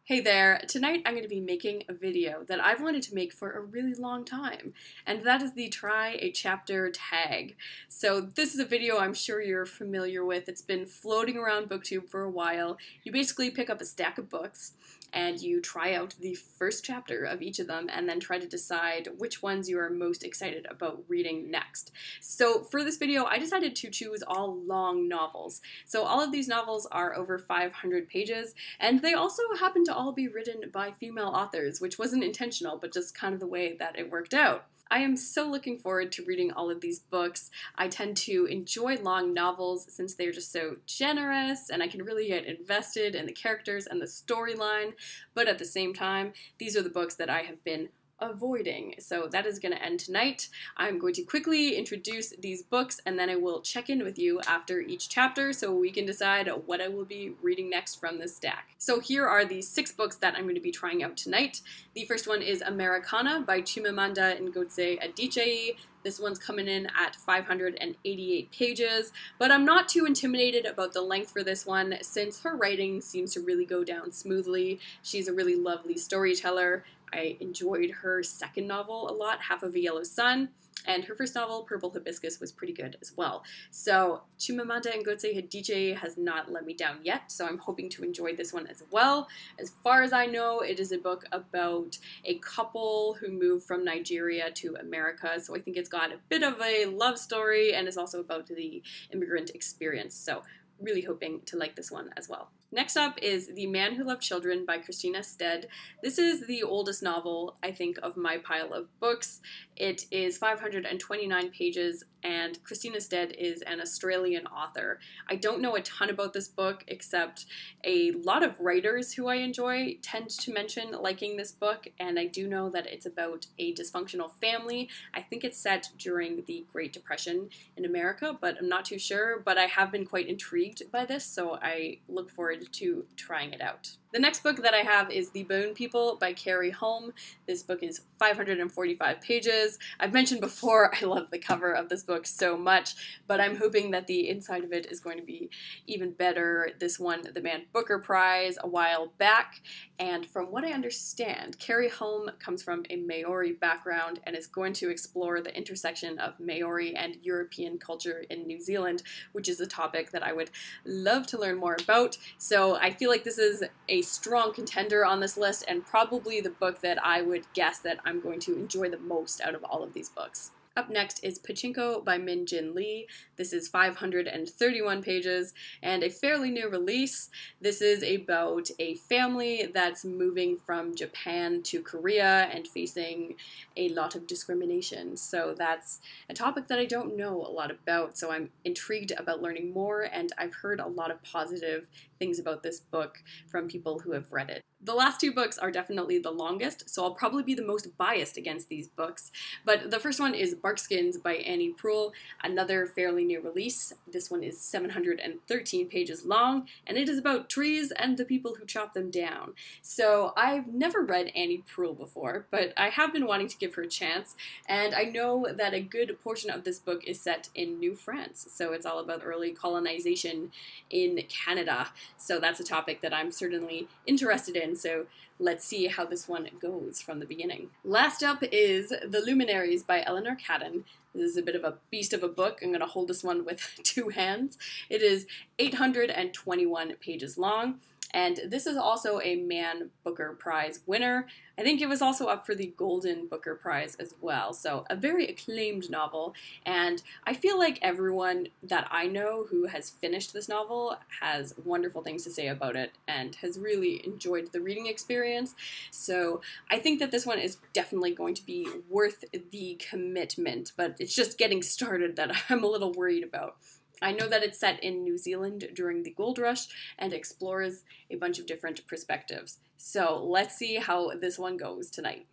Hey there, tonight I'm going to be making a video that I've wanted to make for a really long time, and that is the Try a Chapter tag. So this is a video I'm sure you're familiar with. It's been floating around BookTube for a while. You basically pick up a stack of books and you try out the first chapter of each of them and then try to decide which ones you are most excited about reading next. So for this video I decided to choose all long novels. So all of these novels are over 500 pages, and they also happen to all be written by female authors, which wasn't intentional, but just kind of the way that it worked out. I am so looking forward to reading all of these books. I tend to enjoy long novels since they're just so generous and I can really get invested in the characters and the storyline, but at the same time, these are the books that I have been avoiding. So that is going to end tonight. I'm going to quickly introduce these books and then I will check in with you after each chapter so we can decide what I will be reading next from this stack. So here are the 6 books that I'm going to be trying out tonight. The first one is Americanah by Chimamanda Ngozi Adichie. This one's coming in at 588 pages, but I'm not too intimidated about the length for this one since her writing seems to really go down smoothly. She's a really lovely storyteller. I enjoyed her second novel a lot, Half of a Yellow Sun, and her first novel, Purple Hibiscus, was pretty good as well. So Chimamanda Ngozi Adichie has not let me down yet, so I'm hoping to enjoy this one as well. As far as I know, it is a book about a couple who moved from Nigeria to America, so I think it's got a bit of a love story and is also about the immigrant experience, so really hoping to like this one as well. Next up is The Man Who Loved Children by Christina Stead. This is the oldest novel, I think, of my pile of books. It is 529 pages, and Christina Stead is an Australian author. I don't know a ton about this book, except a lot of writers who I enjoy tend to mention liking this book, and I do know that it's about a dysfunctional family. I think it's set during the Great Depression in America, but I'm not too sure, but I have been quite intrigued by this, so I look forward to trying it out. The next book that I have is The Bone People by Keri Hulme. This book is 545 pages. I've mentioned before I love the cover of this book so much, but I'm hoping that the inside of it is going to be even better. This won the Man Booker Prize a while back, and from what I understand, Keri Hulme comes from a Maori background and is going to explore the intersection of Maori and European culture in New Zealand, which is a topic that I would love to learn more about. So I feel like this is a strong contender on this list and probably the book that I would guess that I'm going to enjoy the most out of all of these books. Up next is Pachinko by Min Jin Lee. This is 531 pages and a fairly new release. This is about a family that's moving from Japan to Korea and facing a lot of discrimination. So that's a topic that I don't know a lot about, so I'm intrigued about learning more, and I've heard a lot of positive things about this book from people who have read it. The last 2 books are definitely the longest, so I'll probably be the most biased against these books. But the first one is Barkskins by Proulx, another fairly new release. This one is 713 pages long, and it is about trees and the people who chop them down. So I've never read Proulx before, but I have been wanting to give her a chance, and I know that a good portion of this book is set in New France, so it's all about early colonization in Canada. So that's a topic that I'm certainly interested in, so let's see how this one goes from the beginning. Last up is The Luminaries by Eleanor Catton. This is a bit of a beast of a book. I'm going to hold this one with 2 hands. It is 821 pages long, and this is also a Man Booker Prize winner. I think it was also up for the Golden Booker Prize as well, so a very acclaimed novel, and I feel like everyone that I know who has finished this novel has wonderful things to say about it and has really enjoyed the reading experience, so I think that this one is definitely going to be worth the commitment, but it's just getting started that I'm a little worried about. I know that it's set in New Zealand during the gold rush and explores a bunch of different perspectives. So let's see how this one goes tonight.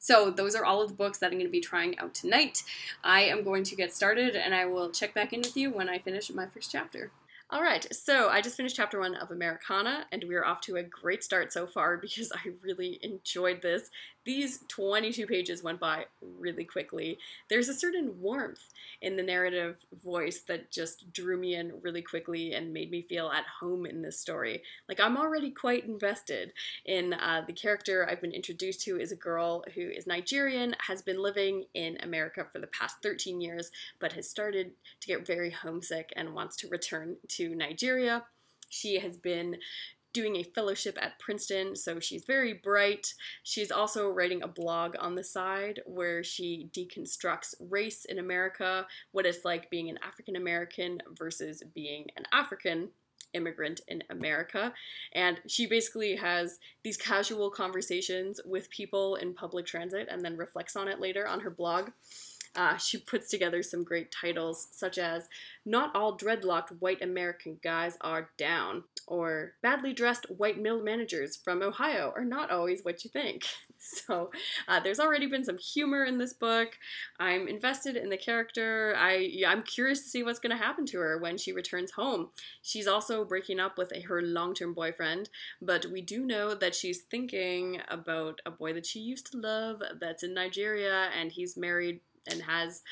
So those are all of the books that I'm going to be trying out tonight. I am going to get started and I will check back in with you when I finish my first chapter. Alright, so I just finished chapter 1 of Americanah, and we're off to a great start so far because I really enjoyed this. These 22 pages went by really quickly. There's a certain warmth in the narrative voice that just drew me in really quickly and made me feel at home in this story. Like, I'm already quite invested in the character I've been introduced to is a girl who is Nigerian, has been living in America for the past 13 years, but has started to get very homesick and wants to return to Nigeria. She has been doing a fellowship at Princeton, so she's very bright. She's also writing a blog on the side where she deconstructs race in America, what it's like being an African American versus being an African immigrant in America. And she basically has these casual conversations with people in public transit and then reflects on it later on her blog. She puts together some great titles, such as "Not All Dreadlocked White American Guys Are Down," or "Badly Dressed White Mill Managers from Ohio Are Not Always What You Think." So there's already been some humor in this book. I'm invested in the character. I'm curious to see what's going to happen to her when she returns home. She's also breaking up with her long-term boyfriend, but we do know that she's thinking about a boy that she used to love that's in Nigeria, and he's married and has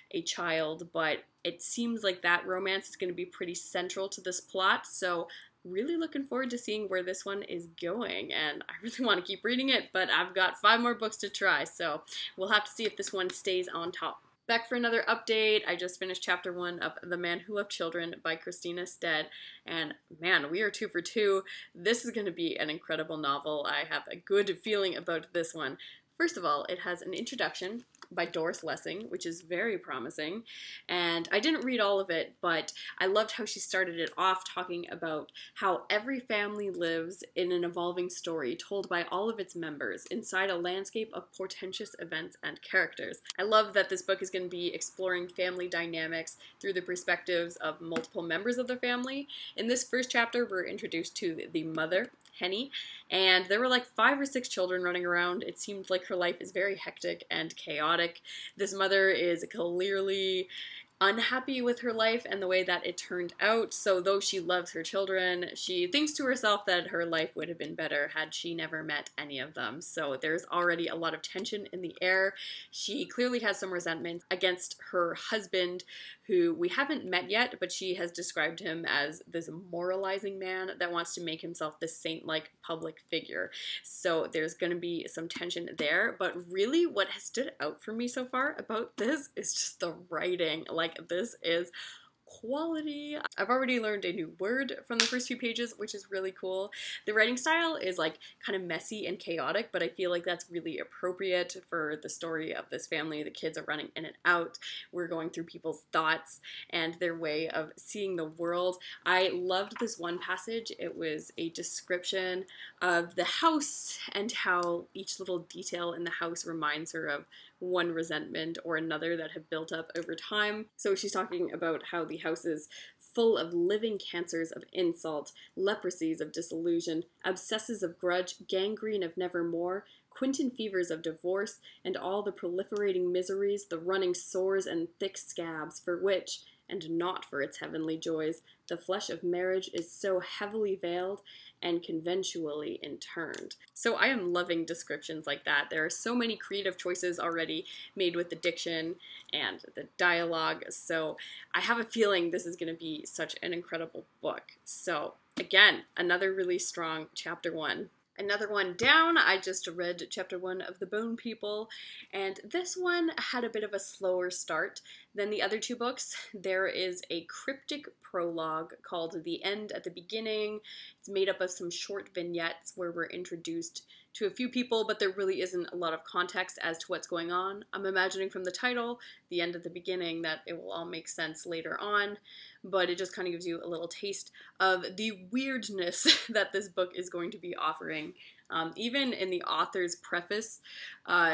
a child, but it seems like that romance is going to be pretty central to this plot, so really looking forward to seeing where this one is going, and I really want to keep reading it, but I've got 5 more books to try, so we'll have to see if this one stays on top. Back for another update. I just finished chapter 1 of The Man Who Loved Children by Christina Stead, and man, we are 2 for 2. This is going to be an incredible novel. I have a good feeling about this one. First of all, it has an introduction by Doris Lessing, which is very promising, and I didn't read all of it, but I loved how she started it off talking about how every family lives in an evolving story told by all of its members inside a landscape of portentous events and characters. I love that this book is going to be exploring family dynamics through the perspectives of multiple members of the family. In this first chapter, we're introduced to the mother, Henny, and there were like 5 or 6 children running around. It seemed like her life is very hectic and chaotic. This mother is clearly unhappy with her life and the way that it turned out, so though she loves her children, she thinks to herself that her life would have been better had she never met any of them. So there's already a lot of tension in the air. She clearly has some resentment against her husband, who we haven't met yet, but she has described him as this moralizing man that wants to make himself this saint-like public figure. So there's going to be some tension there, but really what has stood out for me so far about this is just the writing. Like, this is quality. I've already learned a new word from the first few pages, which is really cool. The writing style is like kind of messy and chaotic, but I feel like that's really appropriate for the story of this family. The kids are running in and out. We're going through people's thoughts and their way of seeing the world. I loved this one passage. It was a description of the house and how each little detail in the house reminds her of one resentment or another that have built up over time. So she's talking about how the house is full of living cancers of insult, leprosies of disillusion, abscesses of grudge, gangrene of nevermore, Quinton fevers of divorce, and all the proliferating miseries, the running sores and thick scabs, for which, and not for its heavenly joys, the flesh of marriage is so heavily veiled and conventually interned. So I am loving descriptions like that. There are so many creative choices already made with the diction and the dialogue, so I have a feeling this is going to be such an incredible book. So again, another really strong chapter 1. Another one down, I just read chapter 1 of The Bone People, and this one had a bit of a slower start than the other 2 books. There is a cryptic prologue called The End at the Beginning. It's made up of some short vignettes where we're introduced to a few people, but there really isn't a lot of context as to what's going on. I'm imagining from the title, The End at the Beginning, that it will all make sense later on, but it just kind of gives you a little taste of the weirdness that this book is going to be offering. Even in the author's preface,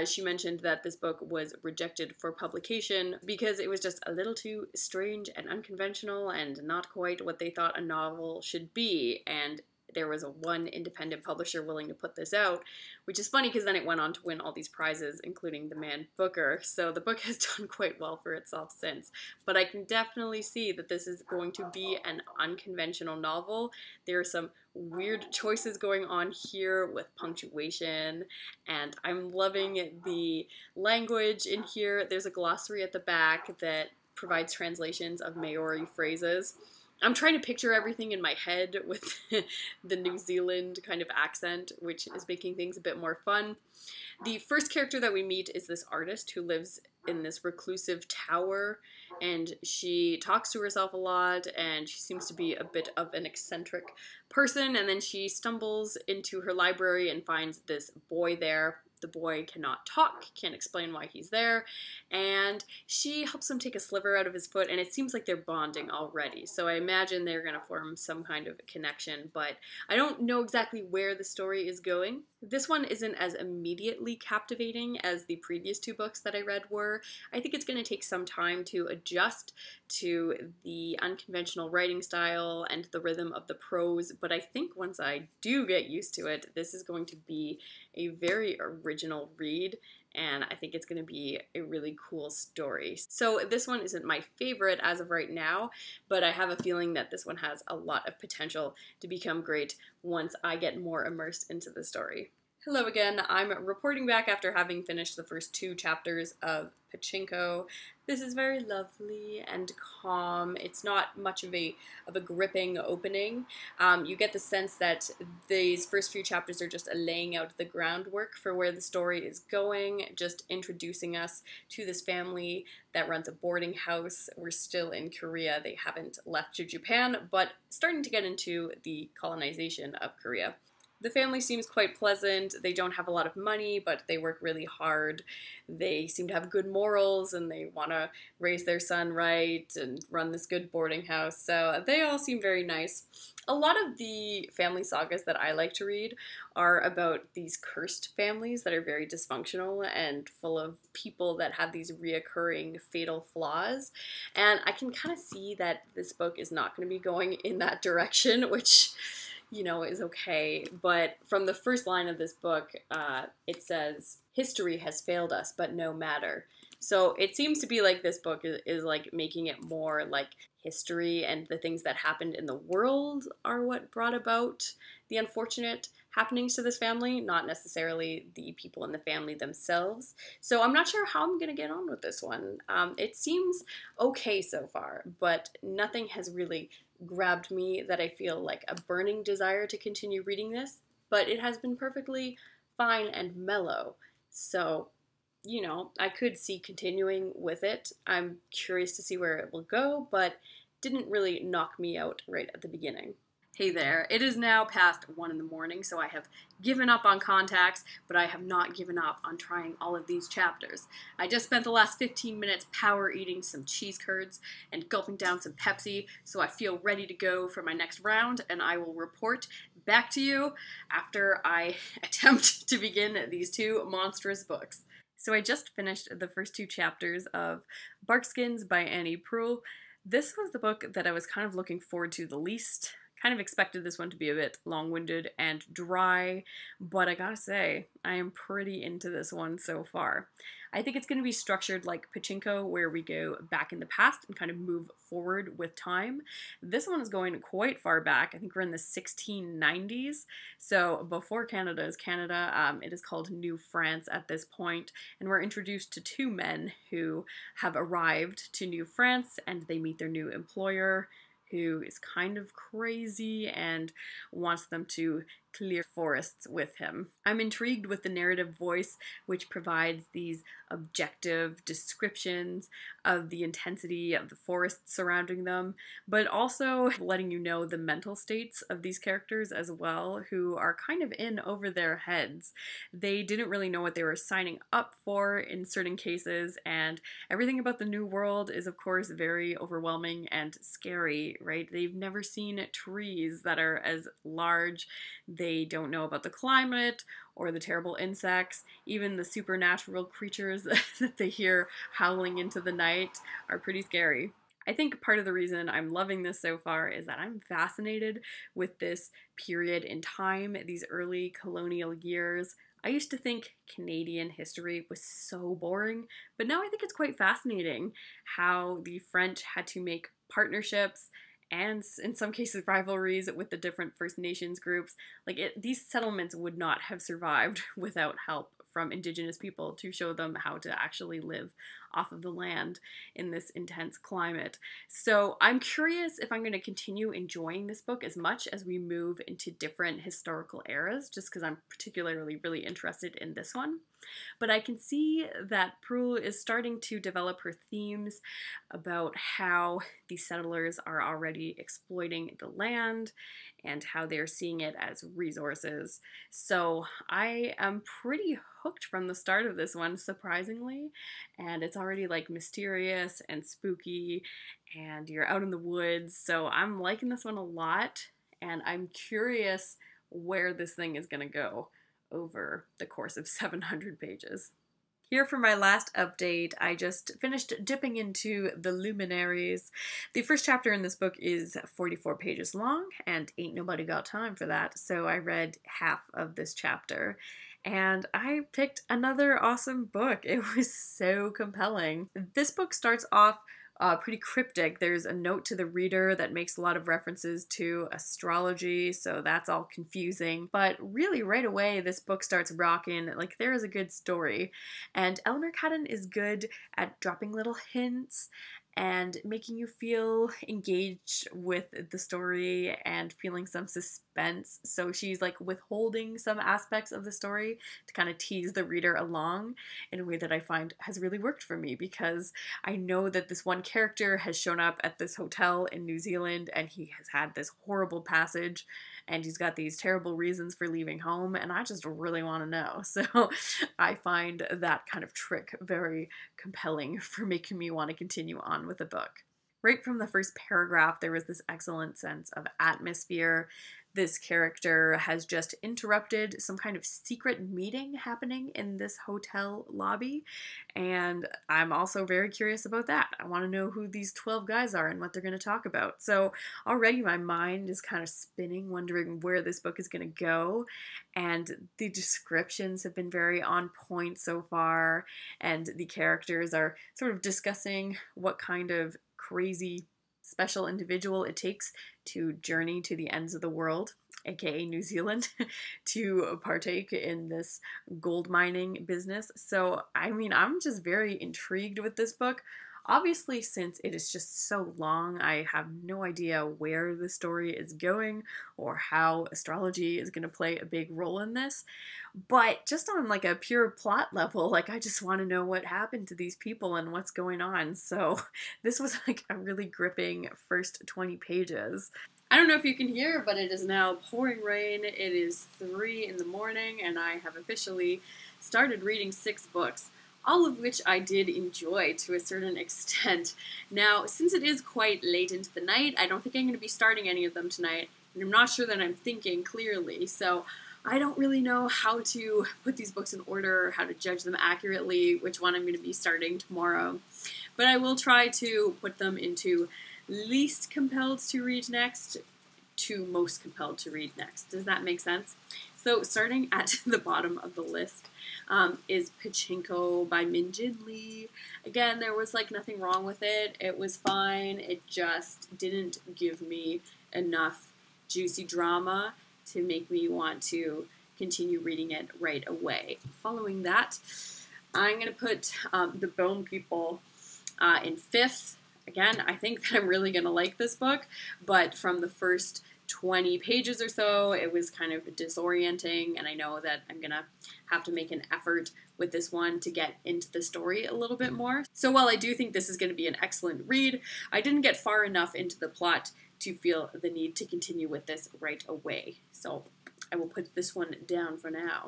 she mentioned that this book was rejected for publication because it was just a little too strange and unconventional and not quite what they thought a novel should be, and there was one independent publisher willing to put this out, which is funny because then it went on to win all these prizes, including the Man Booker. So the book has done quite well for itself since. But I can definitely see that this is going to be an unconventional novel. There are some weird choices going on here with punctuation, and I'm loving the language in here. There's a glossary at the back that provides translations of Maori phrases. I'm trying to picture everything in my head with the New Zealand kind of accent, which is making things a bit more fun. The first character that we meet is this artist who lives in this reclusive tower, and she talks to herself a lot, and she seems to be a bit of an eccentric person, and then she stumbles into her library and finds this boy there. The boy cannot talk, can't explain why he's there, and she helps him take a sliver out of his foot, and it seems like they're bonding already. So I imagine they're going to form some kind of connection, but I don't know exactly where the story is going. This one isn't as immediately captivating as the previous two books that I read were. I think it's going to take some time to adjust to the unconventional writing style and the rhythm of the prose, but I think once I do get used to it, this is going to be a very original read, and I think it's going to be a really cool story. So this one isn't my favorite as of right now, but I have a feeling that this one has a lot of potential to become great once I get more immersed into the story. Hello again, I'm reporting back after having finished the first two chapters of Pachinko. This is very lovely and calm. It's not much of a gripping opening. You get the sense that these first few chapters are just laying out the groundwork for where the story is going, just introducing us to this family that runs a boarding house. We're still in Korea. They haven't left to Japan, but starting to get into the colonization of Korea. The family seems quite pleasant. They don't have a lot of money, but they work really hard. They seem to have good morals, and they want to raise their son right and run this good boarding house. So they all seem very nice. A lot of the family sagas that I like to read are about these cursed families that are very dysfunctional and full of people that have these reoccurring fatal flaws. And I can kind of see that this book is not going to be going in that direction, which, you know, is okay. But from the first line of this book, it says, "History has failed us, but no matter." So it seems to be like this book is like making it more like history and the things that happened in the world are what brought about the unfortunate happenings to this family, not necessarily the people in the family themselves. So I'm not sure how I'm going to get on with this one. It seems okay so far, but nothing has really grabbed me that I feel like a burning desire to continue reading this, but it has been perfectly fine and mellow. So, you know, I could see continuing with it. I'm curious to see where it will go, but didn't really knock me out right at the beginning. Hey there, it is now past 1 in the morning, so I have given up on contacts, but I have not given up on trying all of these chapters. I just spent the last 15 minutes power eating some cheese curds and gulping down some Pepsi, so I feel ready to go for my next round, and I will report back to you after I attempt to begin these two monstrous books. So I just finished the first two chapters of Barkskins by Proulx. This was the book that I was kind of looking forward to the least. Kind of expected this one to be a bit long-winded and dry, but I gotta say, I am pretty into this one so far. I think it's going to be structured like Pachinko, where we go back in the past and kind of move forward with time. This one is going quite far back. I think we're in the 1690s, so before Canada is Canada. It is called New France at this point, and we're introduced to two men who have arrived to New France, and they meet their new employer, who is kind of crazy and wants them to clear forests with him. I'm intrigued with the narrative voice, which provides these objective descriptions of the intensity of the forests surrounding them, but also letting you know the mental states of these characters as well, who are kind of in over their heads. They didn't really know what they were signing up for in certain cases, and everything about the New World is, of course, very overwhelming and scary, right? They've never seen trees that are as large. They don't know about the climate or the terrible insects. Even the supernatural creatures that they hear howling into the night are pretty scary. I think part of the reason I'm loving this so far is that I'm fascinated with this period in time, these early colonial years. I used to think Canadian history was so boring, but now I think it's quite fascinating how the French had to make partnerships and in some cases rivalries with the different First Nations groups. These settlements would not have survived without help from Indigenous people to show them how to actually live off of the land in this intense climate. So I'm curious if I'm going to continue enjoying this book as much as we move into different historical eras, just because I'm particularly really interested in this one. But I can see that Proulx is starting to develop her themes about how these settlers are already exploiting the land and how they're seeing it as resources. So I am pretty hooked from the start of this one, surprisingly, and it's already like mysterious and spooky, and you're out in the woods, so I'm liking this one a lot, and I'm curious where this thing is gonna go over the course of 700 pages. Here for my last update, I just finished dipping into the Luminaries. The first chapter in this book is 44 pages long, and ain't nobody got time for that, so I read half of this chapter. And I picked another awesome book. It was so compelling. This book starts off pretty cryptic. There's a note to the reader that makes a lot of references to astrology, so that's all confusing. But really, right away, this book starts rocking. Like, there is a good story. And Eleanor Catton is good at dropping little hints and making you feel engaged with the story and feeling some suspense. So she's like withholding some aspects of the story to kind of tease the reader along in a way that I find has really worked for me, because I know that this one character has shown up at this hotel in New Zealand and he has had this horrible passage and he's got these terrible reasons for leaving home, and I just really want to know. So I find that kind of trick very compelling for making me want to continue on with the book. Right from the first paragraph, there was this excellent sense of atmosphere. This character has just interrupted some kind of secret meeting happening in this hotel lobby, and I'm also very curious about that. I want to know who these 12 guys are and what they're going to talk about. So already my mind is kind of spinning, wondering where this book is going to go, and the descriptions have been very on point so far, and the characters are sort of discussing what kind of crazy special individual it takes to journey to the ends of the world, aka New Zealand, to partake in this gold mining business. So, I mean, I'm just very intrigued with this book. Obviously, since it is just so long, I have no idea where the story is going or how astrology is going to play a big role in this. But just on like a pure plot level, like I just want to know what happened to these people and what's going on. So this was like a really gripping first 20 pages. I don't know if you can hear, but it is now pouring rain. It is 3 in the morning and I have officially started reading 6 books, all of which I did enjoy to a certain extent. Now, since it is quite late into the night, I don't think I'm going to be starting any of them tonight, and I'm not sure that I'm thinking clearly, so I don't really know how to put these books in order, how to judge them accurately, which one I'm going to be starting tomorrow. But I will try to put them into least compelled to read next to most compelled to read next. Does that make sense? So starting at the bottom of the list is Pachinko by Min Jin Lee. Again, there was like nothing wrong with it. It was fine. It just didn't give me enough juicy drama to make me want to continue reading it right away. Following that, I'm going to put The Bone People in 5th. Again, I think that I'm really going to like this book, but from the first 20 pages or so, it was kind of disorienting, and I know that I'm going to have to make an effort with this one to get into the story a little bit more. So while I do think this is going to be an excellent read, I didn't get far enough into the plot to feel the need to continue with this right away. So I will put this one down for now.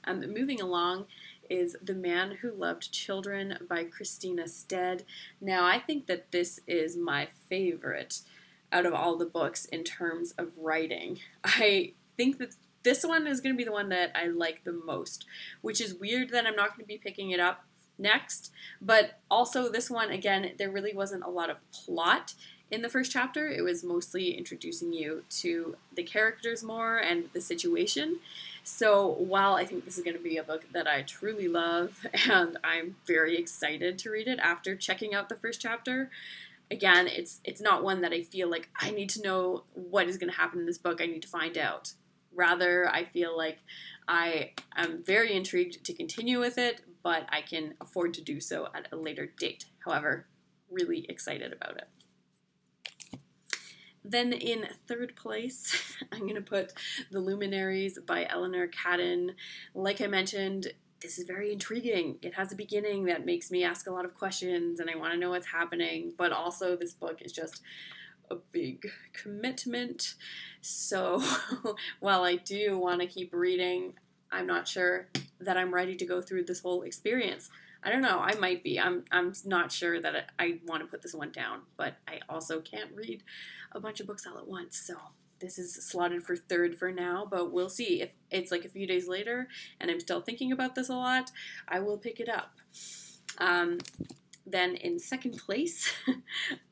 Moving along is The Man Who Loved Children by Christina Stead. Now, I think that this is my favorite out of all the books in terms of writing. I think that this one is going to be the one that I like the most, which is weird that I'm not going to be picking it up next. But also this one, again, there really wasn't a lot of plot in the first chapter. It was mostly introducing you to the characters more and the situation. So while I think this is going to be a book that I truly love and I'm very excited to read it after checking out the first chapter, again, it's not one that I feel like I need to know what is going to happen in this book. I need to find out. Rather, I feel like I am very intrigued to continue with it, but I can afford to do so at a later date. However, really excited about it. Then in third place, I'm going to put The Luminaries by Eleanor Catton. Like I mentioned, this is very intriguing. It has a beginning that makes me ask a lot of questions and I want to know what's happening, but also this book is just a big commitment. So while I do want to keep reading, I'm not sure that I'm ready to go through this whole experience. I don't know, I might be. I'm not sure that I want to put this one down, but I also can't read a bunch of books all at once, so this is slotted for third for now, but we'll see. If it's like a few days later and I'm still thinking about this a lot, I will pick it up. Then in second place,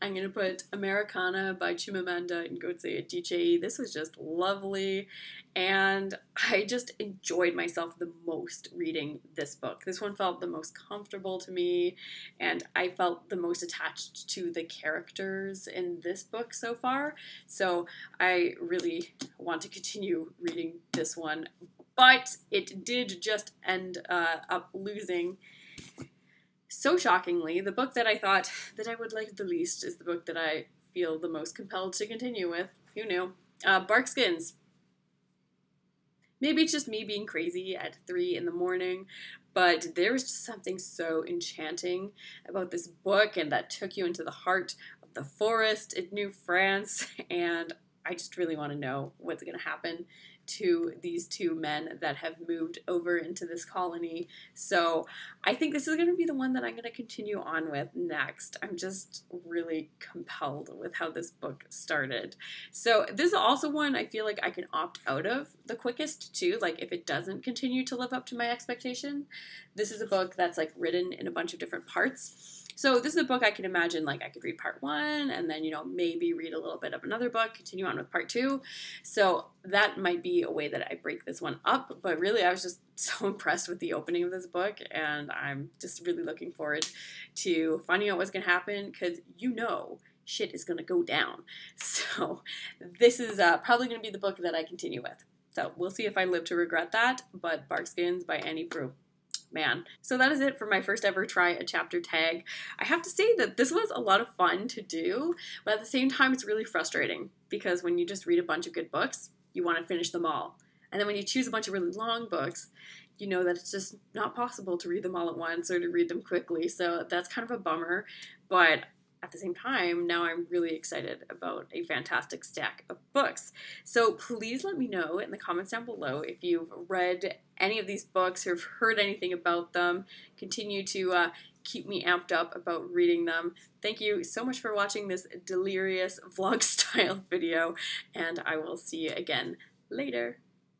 I'm going to put Americanah by Chimamanda and Ngozi Adichie. This was just lovely, and I just enjoyed myself the most reading this book. This one felt the most comfortable to me, and I felt the most attached to the characters in this book so far. So I really want to continue reading this one, but it did just end up losing. So shockingly, the book that I thought that I would like the least is the book that I feel the most compelled to continue with. Who knew? Barkskins. Maybe it's just me being crazy at 3 in the morning, but there was just something so enchanting about this book, and that took you into the heart of the forest in New France, and I just really want to know what's going to happen to these two men that have moved over into this colony. So I think this is going to be the one that I'm going to continue on with next. I'm just really compelled with how this book started. So this is also one I feel like I can opt out of the quickest too. Like if it doesn't continue to live up to my expectation, this is a book that's like written in a bunch of different parts. So this is a book I can imagine, like I could read part 1 and then, maybe read a little bit of another book, continue on with part 2. So that might be a way that I break this one up. But really, I was just so impressed with the opening of this book, and I'm just really looking forward to finding out what's going to happen, because shit is going to go down. So this is probably going to be the book that I continue with. So we'll see if I live to regret that, but Barkskins by Proulx. Man. So that is it for my first ever try a chapter tag. I have to say that this was a lot of fun to do, but at the same time it's really frustrating, because when you just read a bunch of good books, you want to finish them all. And then when you choose a bunch of really long books, you know that it's just not possible to read them all at once or to read them quickly. So that's kind of a bummer, but at the same time, now I'm really excited about a fantastic stack of books. So please let me know in the comments down below if you've read any of these books or have heard anything about them. Continue to keep me amped up about reading them. Thank you so much for watching this delirious vlog style video, and I will see you again later.